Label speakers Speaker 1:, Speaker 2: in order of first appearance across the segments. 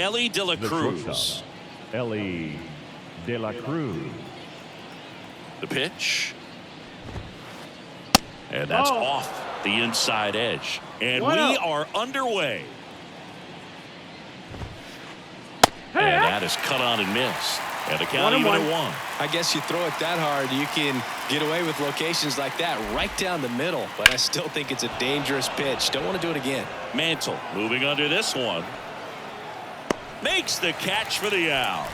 Speaker 1: Ellie De La
Speaker 2: The
Speaker 1: Cruz.
Speaker 2: shortstop, Ellie De La Cruz.
Speaker 1: The pitch. And that's off the inside edge. And we are underway. And that is cut on and missed. And the count even at 1.
Speaker 3: I guess you throw it that hard, you can get away with locations like that right down the middle. But I still think it's a dangerous pitch. Don't want to do it again.
Speaker 1: Mantle moving under this one. Makes the catch for the out.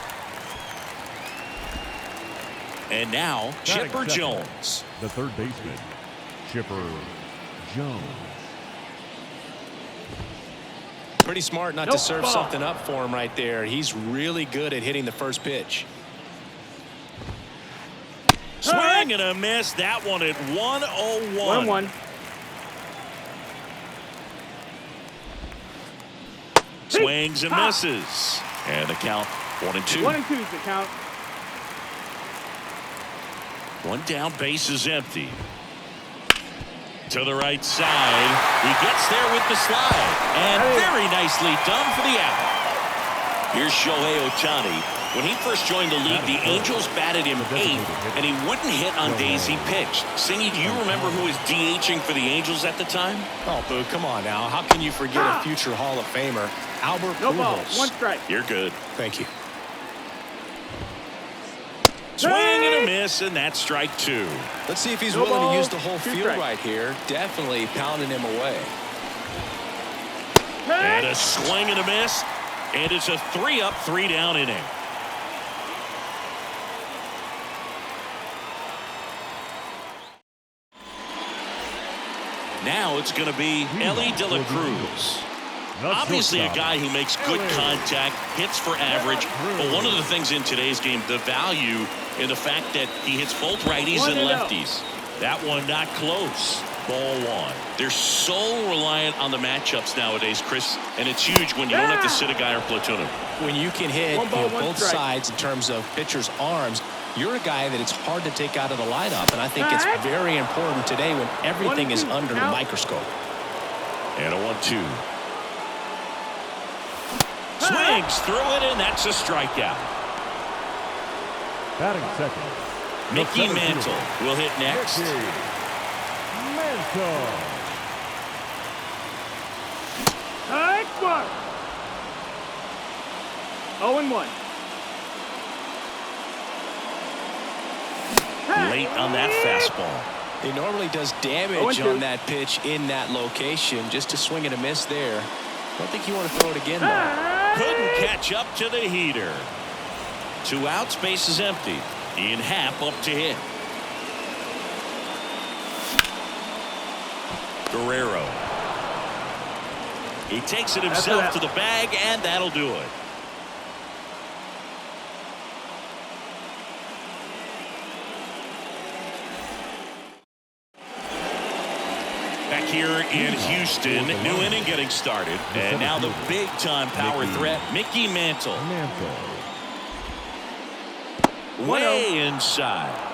Speaker 1: And now Chipper Jones.
Speaker 2: The third baseman, Chipper Jones.
Speaker 3: Pretty smart not to serve something up for him right there. He's really good at hitting the first pitch.
Speaker 1: Swing and a miss. That one at 1-0-1.
Speaker 4: 1-1.
Speaker 1: Swings and misses. And the count 1-2.
Speaker 4: 1-2 is the count.
Speaker 1: One down, base is empty. To the right side. He gets there with the slide. And very nicely done for the out. Here's Shohei Ohtani. When he first joined the league, the Angels batted him 8th, and he wouldn't hit on days he pitched. Singy, do you remember who was DHing for the Angels at the time?
Speaker 3: Oh, Boo, come on now. How can you forget a future Hall of Famer, Albert Pujols?
Speaker 4: No ball. 1 strike.
Speaker 1: You're good.
Speaker 3: Thank you.
Speaker 1: Swing and a miss, and that's strike 2.
Speaker 3: Let's see if he's willing to use the whole field right here. Definitely pounding him away.
Speaker 1: And a swing and a miss, and it's a 3-up, 3-down inning. Now it's going to be Ellie De La Cruz. Obviously a guy who makes good contact, hits for average, but one of the things in today's game, the value in the fact that he hits both righties and lefties. That one not close. Ball 1. They're so reliant on the matchups nowadays, Chris, and it's huge when you don't have to sit a guy or platoon him.
Speaker 3: When you can hit both sides in terms of pitchers' arms, you're a guy that it's hard to take out of the lineup, and I think it's very important today when everything is under the microscope.
Speaker 1: And a 1-2. Swings through it, and that's a strikeout.
Speaker 2: Batting second,
Speaker 1: Mickey Mantle will hit next.
Speaker 2: Mantle.
Speaker 4: Strike 1. 0-1.
Speaker 1: Late on that fastball.
Speaker 3: He normally does damage on that pitch in that location. Just a swing and a miss there. Don't think you want to throw it again, though.
Speaker 1: Couldn't catch up to the heater. 2 outs, base is empty. Ian Happ up to hit. Guerrero. He takes it himself to the bag, and that'll do it. Back here in Houston, new inning getting started. And now the big-time power threat, Mickey Mantle. Way inside.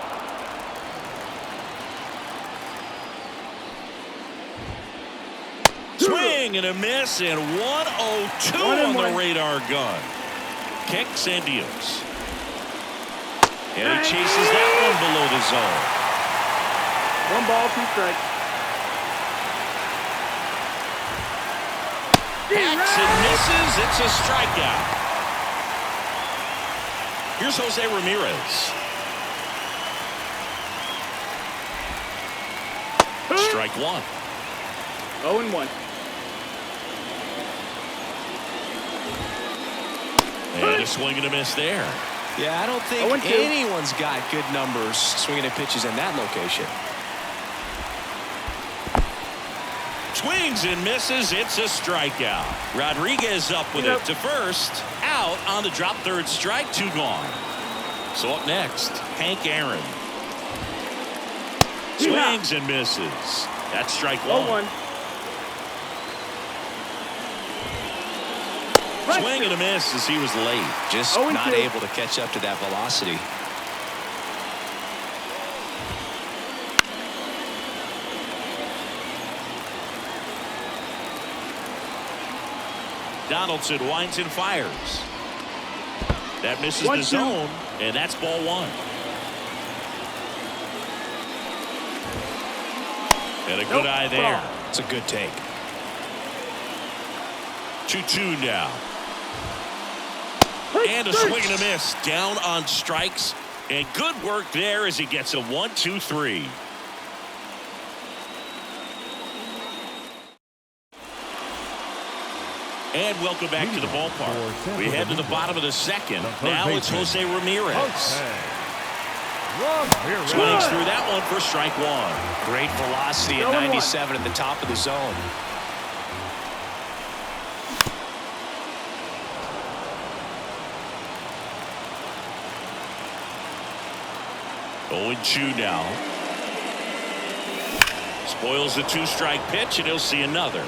Speaker 1: Swing and a miss, and 1-0-2 on the radar gun. Kicks and deals. And he chases that one below the zone.
Speaker 4: 1 ball, 2 strikes.
Speaker 1: Hacks and misses. It's a strikeout. Here's Jose Ramirez. Strike 1.
Speaker 4: 0-1.
Speaker 1: And a swing and a miss there.
Speaker 3: Yeah, I don't think anyone's got good numbers swinging at pitches in that location.
Speaker 1: Swings and misses. It's a strikeout. Rodriguez up with it to first. Out on the drop third strike. 2 gone. So up next, Hank Aaron. Swings and misses. That's strike 1.
Speaker 4: 0-1.
Speaker 1: Swing and a miss as he was late.
Speaker 3: Just not able to catch up to that velocity.
Speaker 1: Donaldson winds and fires. That misses the
Speaker 4: 1-2.
Speaker 1: zone, and that's ball one. And a good eye there.
Speaker 3: It's a good take.
Speaker 1: 2-2 now. And a swing and a miss. Down on strikes. And good work there as he gets a 1-2-3. And welcome back to the ballpark. We head to the bottom of the second. Now it's Jose Ramirez. Swings through that one for strike one.
Speaker 3: Great velocity at 97 at the top of the zone.
Speaker 1: 0-2 now. Spoils the two-strike pitch, and he'll see another.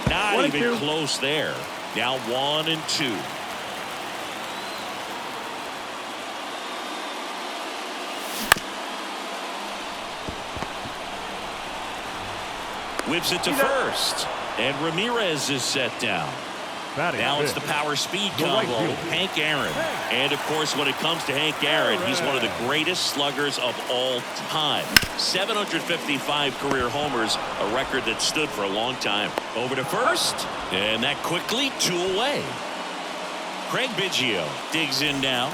Speaker 1: Not even close there. Now 1-2. Whips it to first. And Ramirez is set down. Now it's the power speed combo, Hank Aaron. And of course, when it comes to Hank Aaron, he's one of the greatest sluggers of all time. 755 career homers, a record that stood for a long time. Over to first, and that quickly 2 away. Craig Biggio digs in now.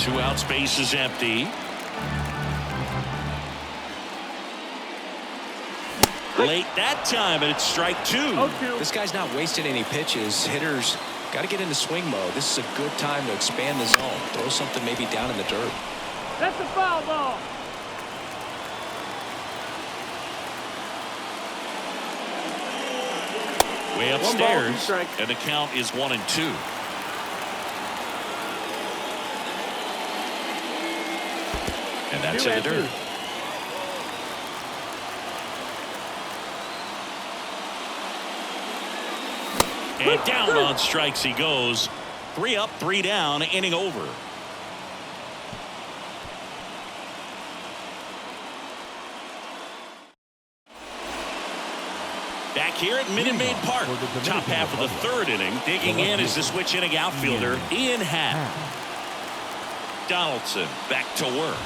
Speaker 1: Two out, space is empty. Late that time, and it's strike two.
Speaker 3: This guy's not wasting any pitches. Hitters got to get into swing mode. This is a good time to expand the zone. Throw something maybe down in the dirt.
Speaker 4: That's a foul ball.
Speaker 1: Way upstairs, and the count is 1-2. And that's in the dirt. And down on strikes he goes. 3 up, 3 down, inning over. Back here at Minute Maid Park, top half of the third inning. Digging in is the switch inning outfielder, Ian Happ. Donaldson back to work.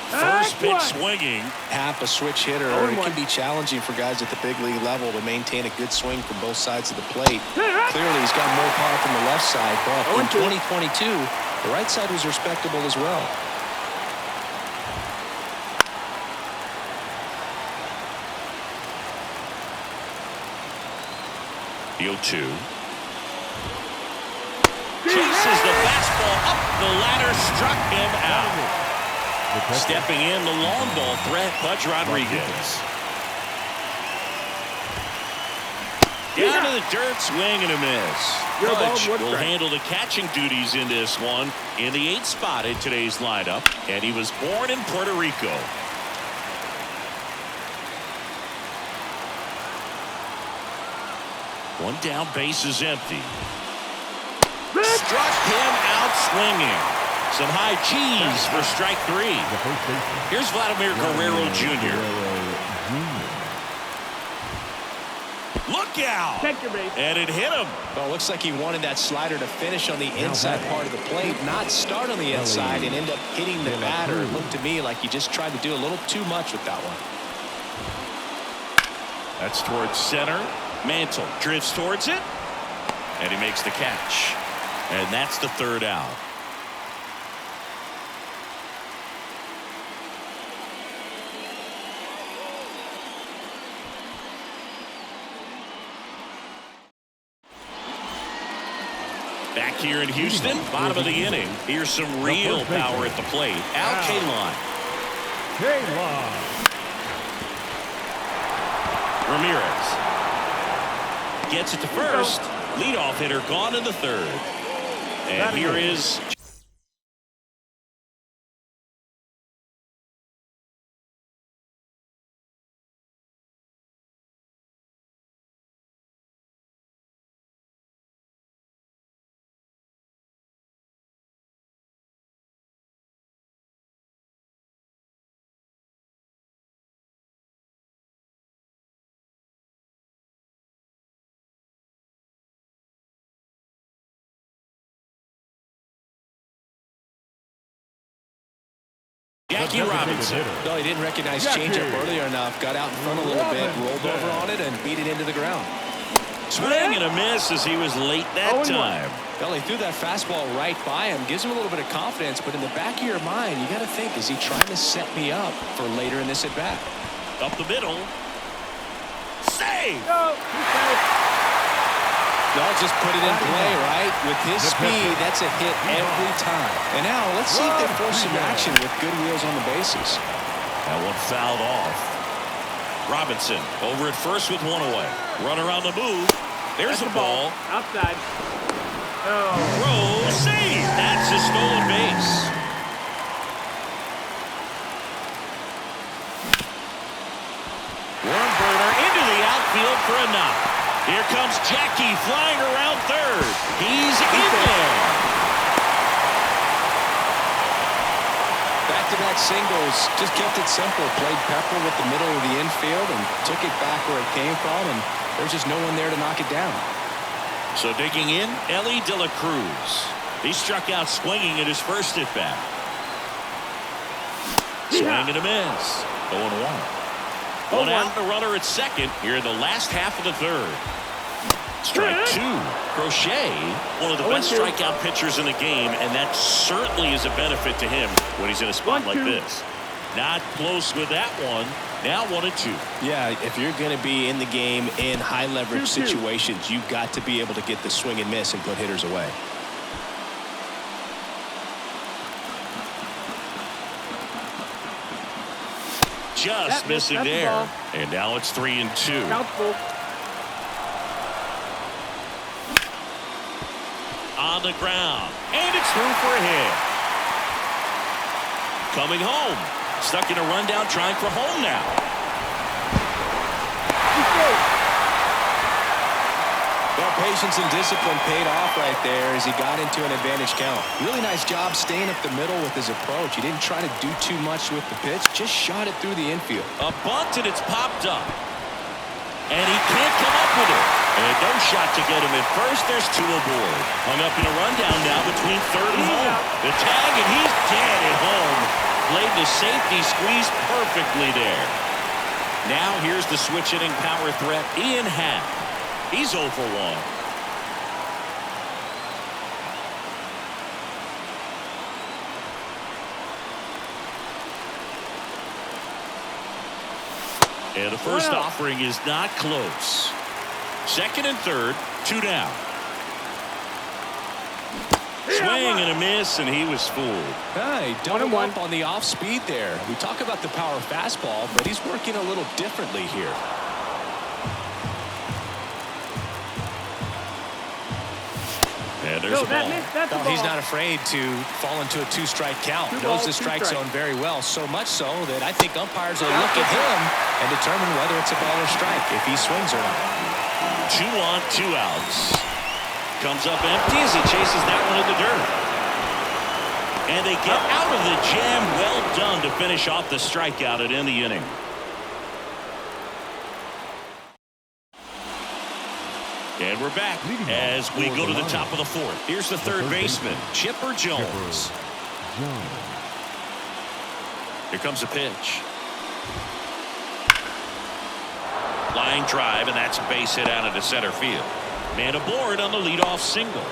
Speaker 1: First pitch swinging.
Speaker 3: Happ, a switch hitter. It can be challenging for guys at the big league level to maintain a good swing from both sides of the plate. Clearly, he's got more power from the left side, but in 2022, the right side was respectable as well.
Speaker 1: The 0-2. Chases the fastball up the ladder, struck him out. Stepping in, the long ball threat, Pudge Rodriguez. Down to the dirt, swing and a miss. Pudge will handle the catching duties in this one in the 8th spot in today's lineup, and he was born in Puerto Rico. One down, base is empty. Struck him out swinging. Some high cheese for strike 3. Here's Vladimir Guerrero Jr. Look out! And it hit him.
Speaker 3: Well, it looks like he wanted that slider to finish on the inside part of the plate, not start on the inside and end up hitting the batter. It looked to me like he just tried to do a little too much with that one.
Speaker 1: That's towards center. Mantle drifts towards it, and he makes the catch. And that's the 3rd out. Back here in Houston, bottom of the inning. Here's some real power at the plate. Al Kaline. Ramirez gets it to first. Leadoff hitter gone in the 3rd. And here is Jackie Robinson.
Speaker 3: No, he didn't recognize changeup earlier enough. Got out in front a little bit, rolled over on it, and beat it into the ground.
Speaker 1: Swing and a miss as he was late that time.
Speaker 3: Well, he threw that fastball right by him. Gives him a little bit of confidence, but in the back of your mind, you got to think, is he trying to set me up for later in this at-bat?
Speaker 1: Up the middle. Save!
Speaker 3: They'll just put it in play, right? With his speed, that's a hit every time. And now, let's see if they force some action with good wheels on the bases.
Speaker 1: That one fouled off. Robinson over at first with one away. Runner on the move. There's the ball.
Speaker 4: Outside.
Speaker 1: Throw, save. That's a stolen base. Worm burner into the outfield for a knock. Here comes Jackie flying around third. He's in there.
Speaker 3: Back-to-back singles, just kept it simple. Played Pepper with the middle of the infield and took it back where it came from, and there's just no one there to knock it down.
Speaker 1: So digging in, Ellie De La Cruz. He struck out swinging at his first at-bat. Swing and a miss. 0-1. One out and a runner at second here in the last half of the third. Strike two. Crochet, one of the best strikeout pitchers in the game, and that certainly is a benefit to him when he's in a spot like this. Not close with that one. Now 1-2.
Speaker 3: Yeah, if you're going to be in the game in high leverage situations, you've got to be able to get the swing and miss and put hitters away.
Speaker 1: Just missing there. And now it's 3-2. On the ground. And it's through for a hit. Coming home. Stuck in a rundown, trying for home now.
Speaker 3: Well, patience and discipline paid off right there as he got into an advantage count. Really nice job staying up the middle with his approach. He didn't try to do too much with the pitch, just shot it through the infield.
Speaker 1: A bunt, and it's popped up. And he can't come up with it. And no shot to get him at first. There's two aboard. Hung up in a rundown now between third and home. The tag, and he's dead at home. Played the safety squeeze perfectly there. Now here's the switch hitting power threat, Ian Happ. He's 0 for 1. And the first offering is not close. Second and third, 2 down. Swing and a miss, and he was fooled.
Speaker 3: Hey, doubled up on the off speed there. We talk about the power fastball, but he's working a little differently here.
Speaker 1: And there's the ball.
Speaker 3: No, he's not afraid to fall into a 2-strike count. Knows the strike zone very well, so much so that I think umpires will look at him and determine whether it's a ball or strike, if he swings or not.
Speaker 1: 2 on, 2 outs. Comes up empty as he chases that one in the dirt. And they get out of the jam. Well done to finish off the strikeout at end the inning. And we're back as we go to the top of the fourth. Here's the third baseman, Chipper Jones. Here comes a pitch. Line drive, and that's a base hit out into center field. Man aboard on the leadoff single.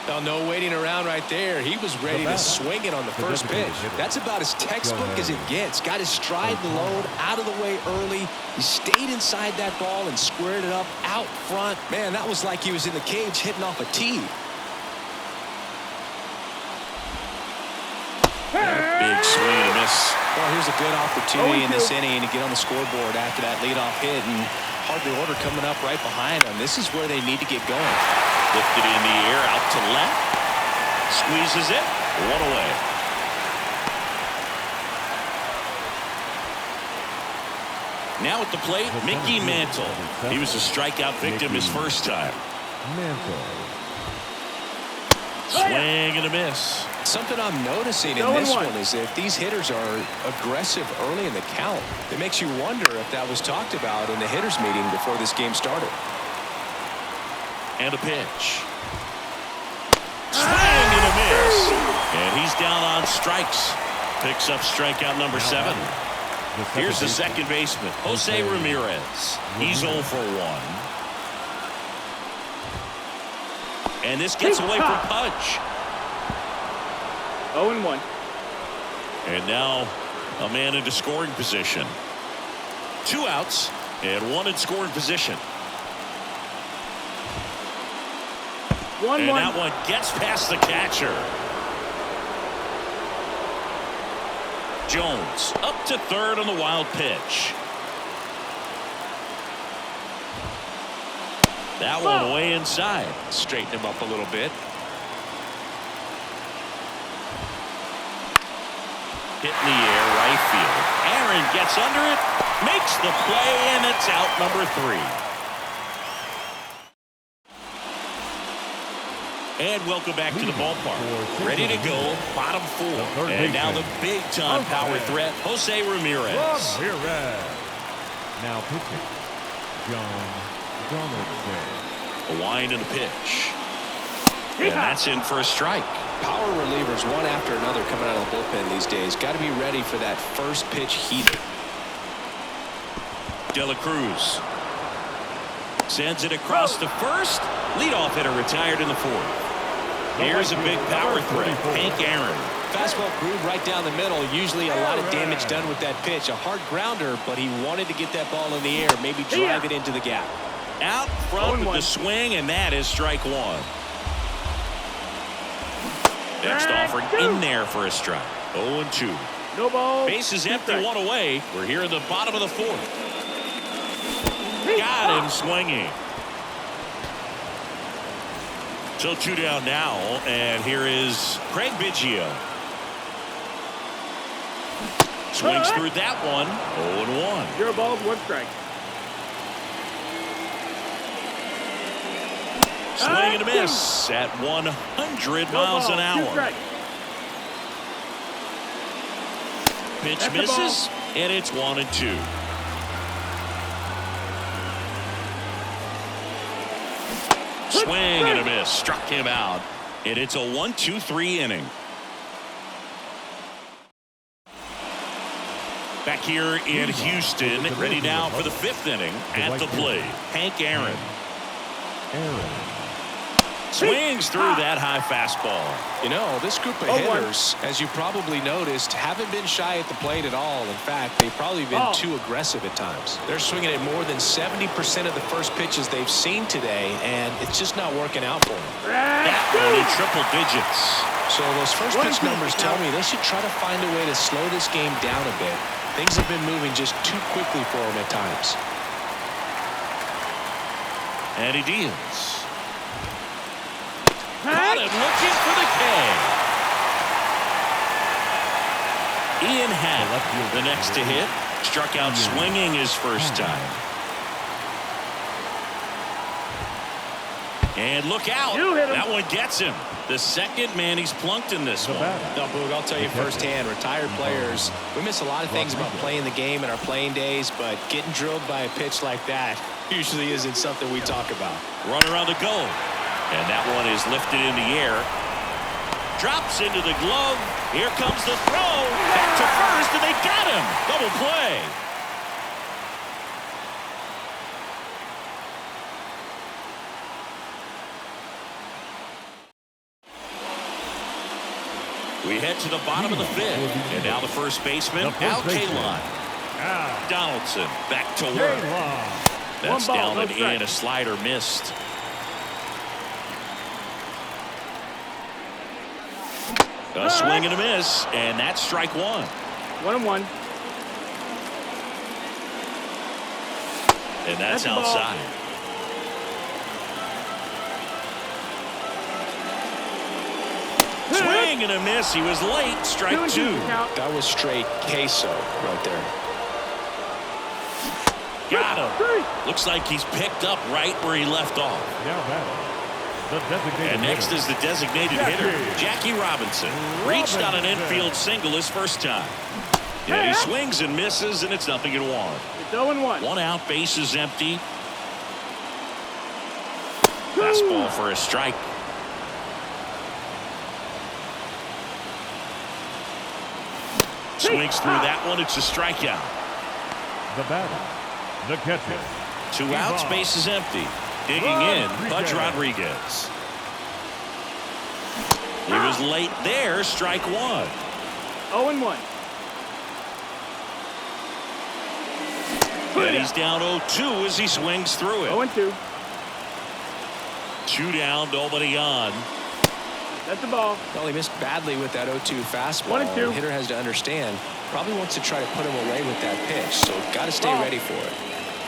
Speaker 3: Oh, no waiting around right there. He was ready to swing it on the first pitch. That's about as textbook as it gets. Got his stride load out of the way early. He stayed inside that ball and squared it up out front. Man, that was like he was in the cage hitting off a tee.
Speaker 1: Big swing and a miss.
Speaker 3: Well, here's a good opportunity in this inning to get on the scoreboard after that leadoff hit, and hardly order coming up right behind him. This is where they need to get going.
Speaker 1: Lifted in the air, out to left. Squeezes it. 1 away. Now at the plate, Mickey Mantle. He was a strikeout victim his first time. Swing and a miss.
Speaker 3: Something I'm noticing in this one is that if these hitters are aggressive early in the count, it makes you wonder if that was talked about in the hitters meeting before this game started.
Speaker 1: And a pitch. Swing and a miss. And he's down on strikes. Picks up strikeout number 7. Here's the second baseman, Jose Ramirez. He's 0 for 1. And this gets away from Pudge.
Speaker 4: 0-1.
Speaker 1: And now a man into scoring position. 2 outs and 1 in scoring position.
Speaker 4: 1-1.
Speaker 1: And that one gets past the catcher. Jones up to third on the wild pitch. That one way inside.
Speaker 3: Straighten him up a little bit.
Speaker 1: Hit in the air, right field. Aaron gets under it, makes the play, and it's out number 3. And welcome back to the ballpark. Ready to go, bottom 4. And now the big-time power threat, Jose Ramirez.
Speaker 2: Now pitching, John Donaldson.
Speaker 1: A wind and a pitch. And that's in for a strike.
Speaker 3: Power relievers one after another coming out of the bullpen these days. Got to be ready for that first pitch heater.
Speaker 1: De La Cruz sends it across to first. Leadoff hitter retired in the 4th. Here's a big power threat, Hank Aaron.
Speaker 3: Fastball groove right down the middle. Usually a lot of damage done with that pitch. A hard grounder, but he wanted to get that ball in the air, maybe drive it into the gap.
Speaker 1: Out front with the swing, and that is strike 1. Next offering in there for a strike. 0-2.
Speaker 4: No ball.
Speaker 1: Base is empty, 1 away. We're here in the bottom of the 4th. Got him swinging. So 2 down now, and here is Craig Biggio. Swings through that one. 0-1.
Speaker 4: 0 balls, 1 strike.
Speaker 1: Swing and a miss at 100 miles an hour. Pitch misses, and it's 1-2. Swing and a miss, struck him out, and it's a 1-2-3 inning. Back here in Houston, ready now for the 5th inning. At the plate, Hank Aaron. Swings through that high fastball.
Speaker 3: You know, this group of hitters, as you probably noticed, haven't been shy at the plate at all. In fact, they've probably been too aggressive at times. They're swinging at more than 70% of the first pitches they've seen today, and it's just not working out for them.
Speaker 1: That one in triple digits.
Speaker 3: So those first pitch numbers tell me they should try to find a way to slow this game down a bit. Things have been moving just too quickly for them at times.
Speaker 1: And he deals. Caught him looking for the K. Ian Happ, the next to hit, struck out swinging his first time. And look out. That one gets him. The second man he's plunked in this one.
Speaker 3: No, Boog, I'll tell you firsthand, retired players, we miss a lot of things about playing the game in our playing days, but getting drilled by a pitch like that usually isn't something we talk about.
Speaker 1: Runner on the go. And that one is lifted in the air. Drops into the glove. Here comes the throw. Back to first, and they got him. Double play. We head to the bottom of the 5th. And now the first baseman, Al Kaline. Donaldson back to work. That's down and in. A slider missed. A swing and a miss, and that's strike 1.
Speaker 4: 1-1.
Speaker 1: And that's outside. Swing and a miss. He was late. Strike 2.
Speaker 3: That was straight queso right there.
Speaker 1: Got him. Looks like he's picked up right where he left off. And next is the designated hitter, Jackie Robinson. Reached on an infield single his first time. Yeah, he swings and misses, and it's 0-1.
Speaker 4: It's 0-1.
Speaker 1: 1 out, base is empty. Fastball for a strike. Swings through that one. It's a strikeout.
Speaker 2: The batter, the catcher.
Speaker 1: 2 outs, base is empty. Digging in, Pudge Rodriguez. He was late there, strike 1.
Speaker 4: 0-1.
Speaker 1: And he's down 0-2 as he swings through it.
Speaker 4: 0-2.
Speaker 1: 2 down, nobody on.
Speaker 4: That's the ball.
Speaker 3: Well, he missed badly with that 0-2 fastball.
Speaker 4: 1-2.
Speaker 3: The hitter has to understand, probably wants to try to put him away with that pitch, so got to stay ready for it.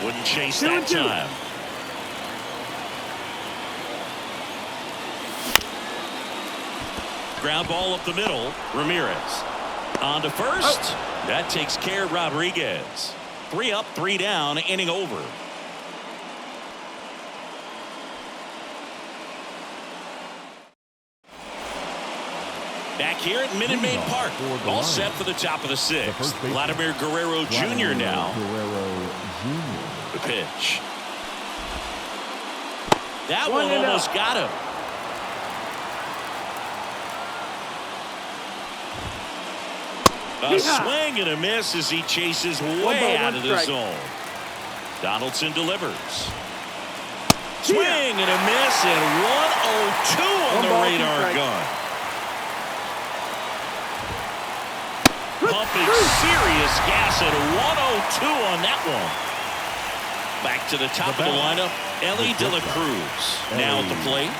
Speaker 1: Wouldn't chase
Speaker 4: 2-2.
Speaker 1: that time. Ground ball up the middle. Ramirez on to first. That takes care of Rodriguez. 3 up, 3 down, inning over. Back here at Minute Maid Park. All set for the top of the 6th. Vladimir Guerrero Jr. now. The pitch. That one almost got him. A swing and a miss as he chases way out of the zone. Donaldson delivers. Swing and a miss, and 1-0-2 on the radar gun. Pumping serious gas at 1-0-2 on that one. Back to the top of the lineup, Ellie De La Cruz. Now at the plate.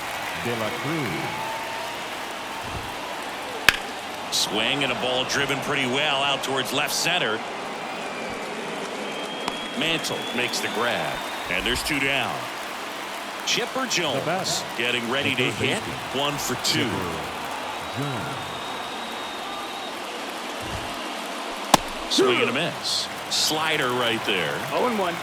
Speaker 2: De La Cruz.
Speaker 1: Swing and a ball driven pretty well out towards left center. Mantle makes the grab, and there's 2 down. Chipper Jones getting ready to hit. 1 for 2. Swing and a miss. Slider right there.
Speaker 4: 0-1.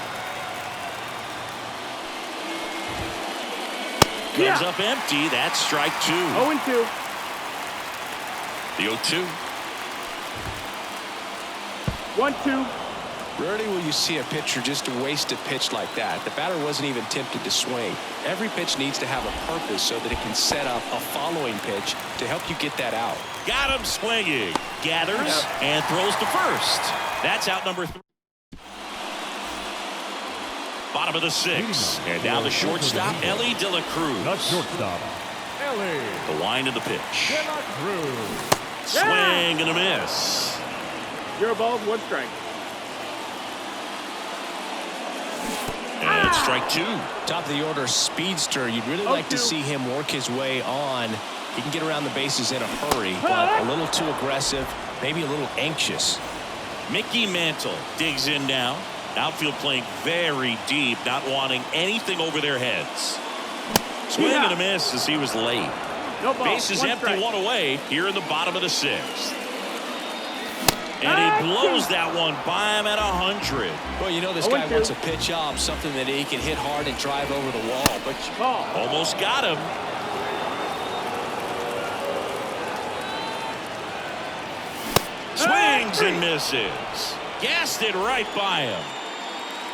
Speaker 1: Comes up empty. That's strike 2.
Speaker 4: 0-2.
Speaker 1: The 0-2.
Speaker 4: 1-2.
Speaker 3: Rarely will you see a pitcher just waste a pitch like that. The batter wasn't even tempted to swing. Every pitch needs to have a purpose so that it can set up a following pitch to help you get that out.
Speaker 1: Got him swinging. Gathers and throws to first. That's out number 3. Bottom of the 6th. And now the shortstop, Ellie De La Cruz.
Speaker 2: The shortstop, Ellie.
Speaker 1: The wind of the pitch.
Speaker 2: De La Cruz.
Speaker 1: Swing and a miss.
Speaker 4: 0 balls, 1 strike.
Speaker 1: And strike 2.
Speaker 3: Top of the order speedster. You'd really like to see him work his way on. He can get around the bases in a hurry, but a little too aggressive, maybe a little anxious.
Speaker 1: Mickey Mantle digs in now. Outfield playing very deep, not wanting anything over their heads. Swing and a miss as he was late.
Speaker 4: No ball.
Speaker 1: Base is
Speaker 4: 1
Speaker 1: empty,
Speaker 4: strike.
Speaker 1: 1 away here in the bottom of the 6th. And he blows that one by him at 100.
Speaker 3: Well, you know this guy wants a pitch up, something that he can hit hard and drive over the wall. But
Speaker 1: almost got him. Swings and misses. Gassed it right by him.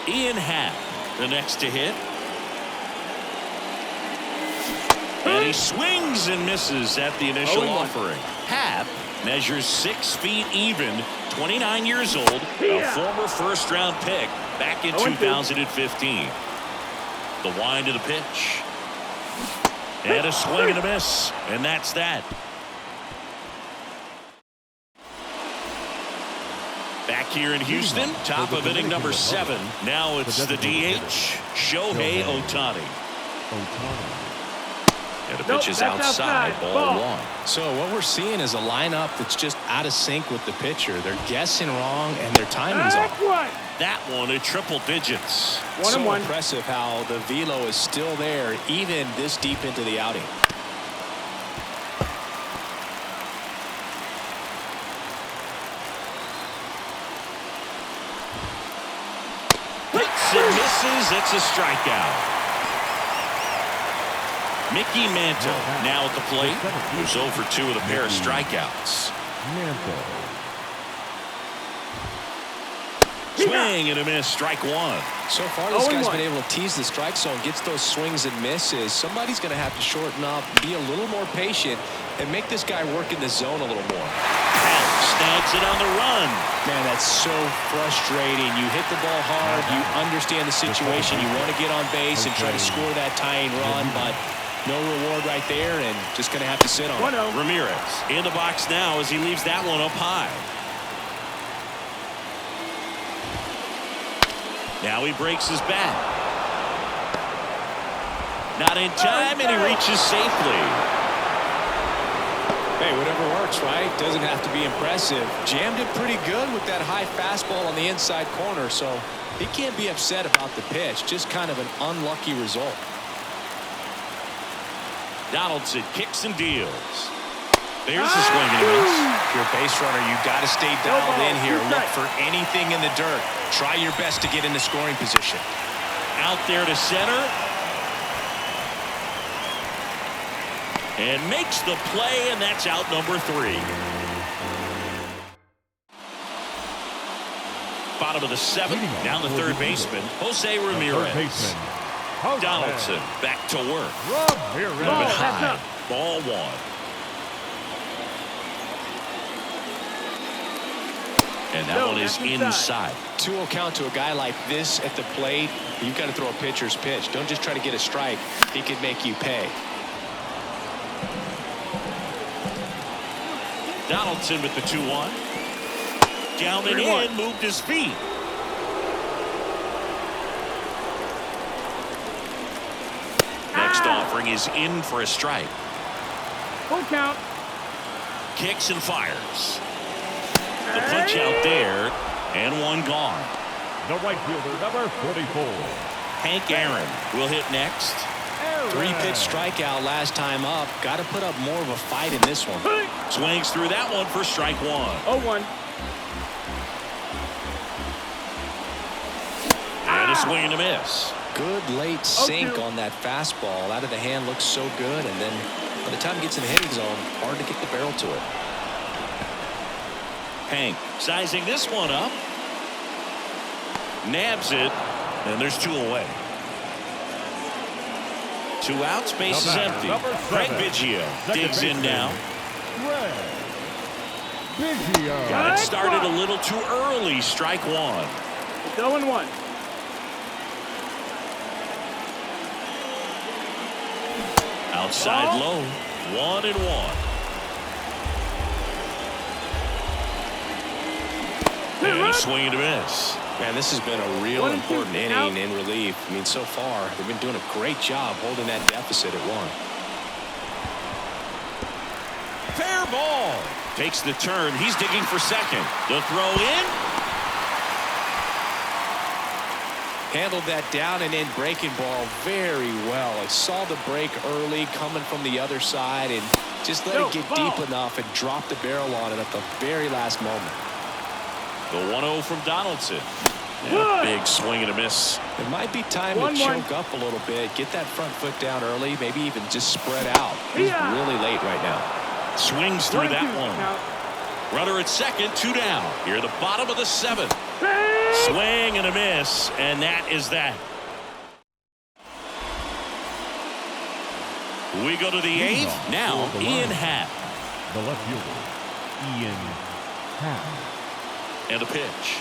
Speaker 1: Ian Happ, the next to hit. And he swings and misses at the initial offering. Happ measures 6 feet even, 29 years old, a former first-round pick back in 2015. The wind of the pitch. And a swing and a miss, and that's that. Back here in Houston, top of inning number 7. Now it's the DH, Shohei Ohtani. And the pitch is outside, ball 1.
Speaker 3: So what we're seeing is a lineup that's just out of sync with the pitcher. They're guessing wrong, and their timing's off.
Speaker 1: That one at triple digits.
Speaker 3: So impressive how the velo is still there, even this deep into the outing.
Speaker 1: Hits and misses. It's a strikeout. Mickey Mantle now at the plate, who's 0 for 2 with a pair of strikeouts. Swing and a miss, strike 1.
Speaker 3: So far, this guy's been able to tease the strike zone, gets those swings and misses. Somebody's going to have to shorten up, be a little more patient, and make this guy work in the zone a little more.
Speaker 1: Pounced snags it on the run.
Speaker 3: Man, that's so frustrating. You hit the ball hard. You understand the situation. You want to get on base and try to score that tying run, but no reward right there, and just going to have to sit on it.
Speaker 1: Ramirez in the box now as he leaves that one up high. Now he breaks his bat. Not in time, and he reaches safely.
Speaker 3: Hey, whatever works, right? Doesn't have to be impressive. Jammed it pretty good with that high fastball on the inside corner, so he can't be upset about the pitch. Just kind of an unlucky result.
Speaker 1: Donaldson kicks and deals. There's the swing and a miss.
Speaker 3: If you're a base runner, you got to stay dialed in here. Look for anything in the dirt. Try your best to get into scoring position.
Speaker 1: Out there to center. And makes the play, and that's out number 3. Bottom of the 7th. Down the third baseman, Jose Ramirez. Donaldson back to work.
Speaker 2: Ramirez.
Speaker 1: High. Ball 1. And that one is inside.
Speaker 3: 2-0 count to a guy like this at the plate. You've got to throw a pitcher's pitch. Don't just try to get a strike. He could make you pay.
Speaker 1: Donaldson with the 2-1. Down and in, moved his feet. Next offering is in for a strike.
Speaker 4: Full count.
Speaker 1: Kicks and fires. The punch out there, and one gone.
Speaker 2: The right fielder, number 44.
Speaker 1: Hank Aaron will hit next.
Speaker 3: 3-pitch strikeout last time up. Got to put up more of a fight in this one.
Speaker 1: Swings through that one for strike 1.
Speaker 4: 0-1.
Speaker 1: And a swing and a miss.
Speaker 3: Good late sink on that fastball. Out of the hand, looks so good, and then by the time it gets in the hitting zone, hard to get the barrel to it.
Speaker 1: Hank sizing this one up. Nabs it, and there's 2 away. 2 outs, base is empty. Craig Biggio digs in now.
Speaker 2: Biggio.
Speaker 1: Got it started a little too early. Strike 1.
Speaker 4: 0-1.
Speaker 1: Outside low. 1-1. And a swing and a miss.
Speaker 3: Man, this has been a real important inning in relief. I mean, so far, they've been doing a great job holding that deficit at 1.
Speaker 1: Fair ball. Takes the turn. He's digging for second. The throw in.
Speaker 3: Handled that down and in breaking ball very well. I saw the break early coming from the other side and just let it get deep enough and drop the barrel on it at the very last moment.
Speaker 1: The 1-0 from Donaldson. And a big swing and a miss.
Speaker 3: It might be time to choke up a little bit. Get that front foot down early. Maybe even just spread out. He's really late right now.
Speaker 1: Swings through that one. Runner at second, 2 down. Here at the bottom of the 7th. Swing and a miss, and that is that. We go to the 8th. Now, Ian Happ.
Speaker 2: The left fielder, Ian Happ.
Speaker 1: And a pitch.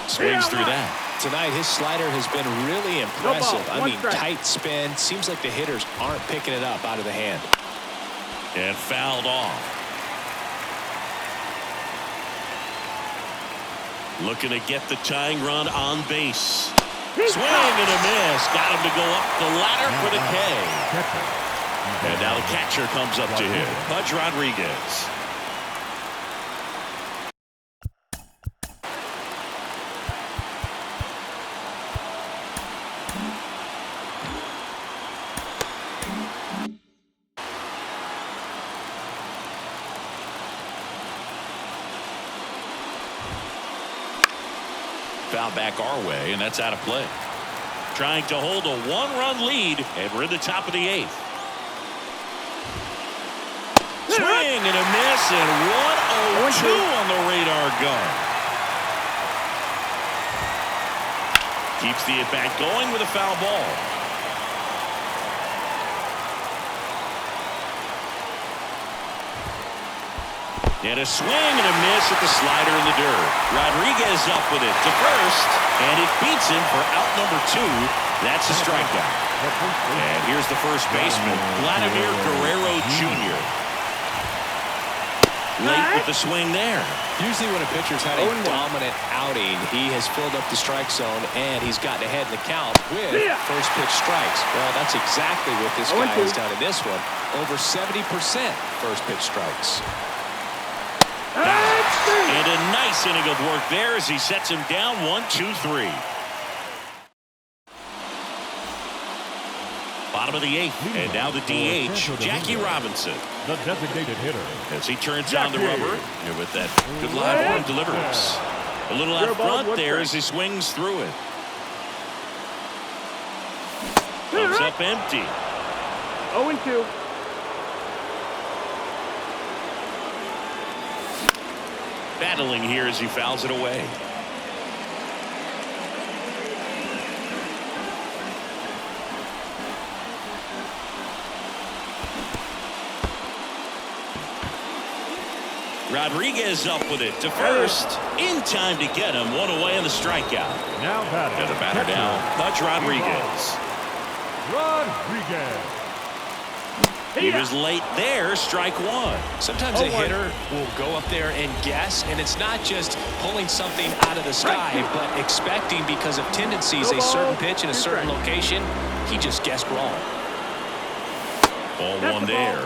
Speaker 1: Swings through that.
Speaker 3: Tonight, his slider has been really impressive. I mean, tight spin. Seems like the hitters aren't picking it up out of the hand.
Speaker 1: And fouled off. Looking to get the tying run on base. Swing and a miss. Got him to go up the ladder for the K. And now the catcher comes up to him. Pudge Rodriguez. Foul back our way, and that's out of play. Trying to hold a 1-run lead, and we're in the top of the 8th. Swing and a miss, and 1-0-2 on the radar gun. Keeps the at-bat going with a foul ball. And a swing and a miss at the slider in the dirt. Rodriguez up with it to first, and it beats him for out number 2. That's a strikeout. And here's the first baseman, Vladimir Guerrero Jr. Late with the swing there.
Speaker 3: Usually when a pitcher's had a dominant outing, he has filled up the strike zone and he's gotten ahead in the count with first pitch strikes. Well, that's exactly what this guy has done in this one. Over 70% first pitch strikes.
Speaker 1: And a nice inning of work there as he sets him down 1-2-3. Bottom of the 8th, and now the DH, Jackie Robinson.
Speaker 2: The designated hitter.
Speaker 1: As he turns on the rubber, and with that good live arm delivers. A little out front there as he swings through it. Comes up empty.
Speaker 4: 0-2.
Speaker 1: Battling here as he fouls it away. Rodriguez up with it to first. In time to get him. One away on the strikeout.
Speaker 2: Now batting.
Speaker 1: And the batter now, Pudge Rodriguez.
Speaker 2: Rodriguez.
Speaker 1: He was late there, strike 1.
Speaker 3: Sometimes a hitter will go up there and guess, and it's not just pulling something out of the sky, but expecting because of tendencies a certain pitch in a certain location. He just guessed wrong.
Speaker 1: Ball 1 there.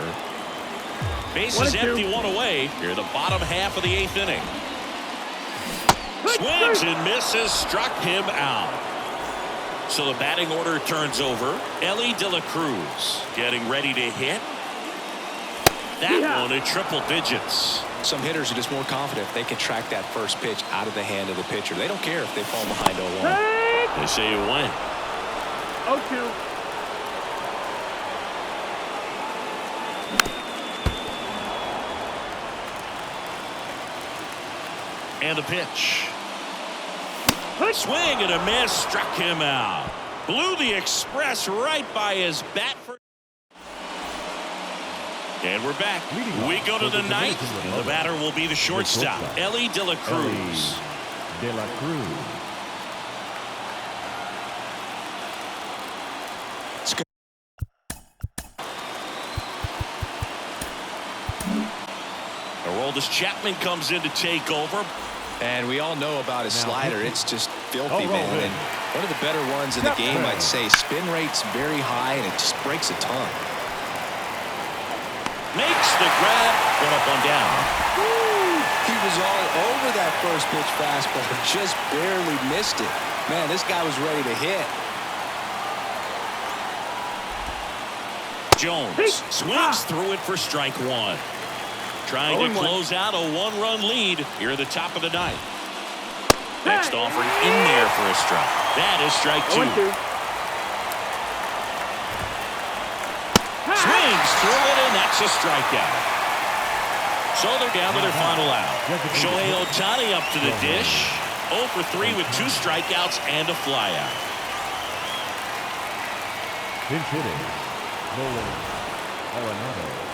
Speaker 1: Base is empty, 1 away. Here the bottom half of the 8th inning. Swings and misses, struck him out. So the batting order turns over. Ellie De La Cruz getting ready to hit. That one at triple digits.
Speaker 3: Some hitters are just more confident if they can track that first pitch out of the hand of the pitcher. They don't care if they fall behind 0-1.
Speaker 1: They say it went.
Speaker 4: 0-2.
Speaker 1: And the pitch. Swing and a miss, struck him out. Blew the express right by his bat. And we're back. We go to the 9th. And the batter will be the shortstop, Ellie De La Cruz.
Speaker 2: De La Cruz.
Speaker 1: Aroldis Chapman comes in to take over.
Speaker 3: And we all know about his slider. It's just filthy, man. And one of the better ones in the game, I'd say. Spin rate's very high, and it just breaks a ton.
Speaker 1: Makes the grab. One up, 1 down.
Speaker 3: Woo! He was all over that first pitch fastball. Just barely missed it. Man, this guy was ready to hit.
Speaker 1: Jones swings through it for strike 1. Trying to close out a 1-run lead here at the top of the 9th. Next offering in there for a strike. That is strike 2. Swings through it, and that's a strikeout. So they're down to their final out. Shohei Ohtani up to the dish. 0 for 3 with 2 strikeouts and a flyout.
Speaker 2: Pinch hitting. Nolan Arenado.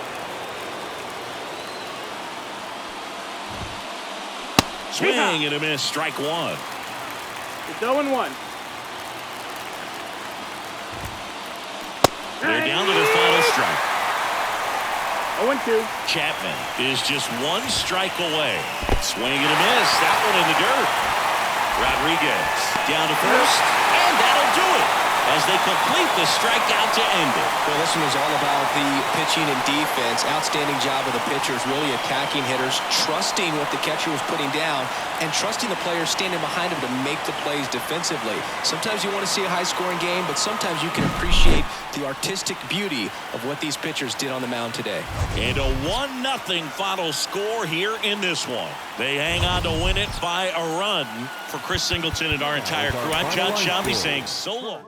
Speaker 1: Swing and a miss, strike 1.
Speaker 4: It's 0-1.
Speaker 1: They're down to their final strike.
Speaker 4: 0-2.
Speaker 1: Chapman is just 1 strike away. Swing and a miss, that one in the dirt. Rodriguez down to first, and that'll do it as they complete the strikeout to end it.
Speaker 3: Well, this one was all about the pitching and defense. Outstanding job of the pitchers, really attacking hitters, trusting what the catcher was putting down, and trusting the players standing behind him to make the plays defensively. Sometimes you want to see a high-scoring game, but sometimes you can appreciate the artistic beauty of what these pitchers did on the mound today.
Speaker 1: And a 1-0 final score here in this one. They hang on to win it by a run. For Chris Singleton and our entire crew, I'm John Shambi saying so long.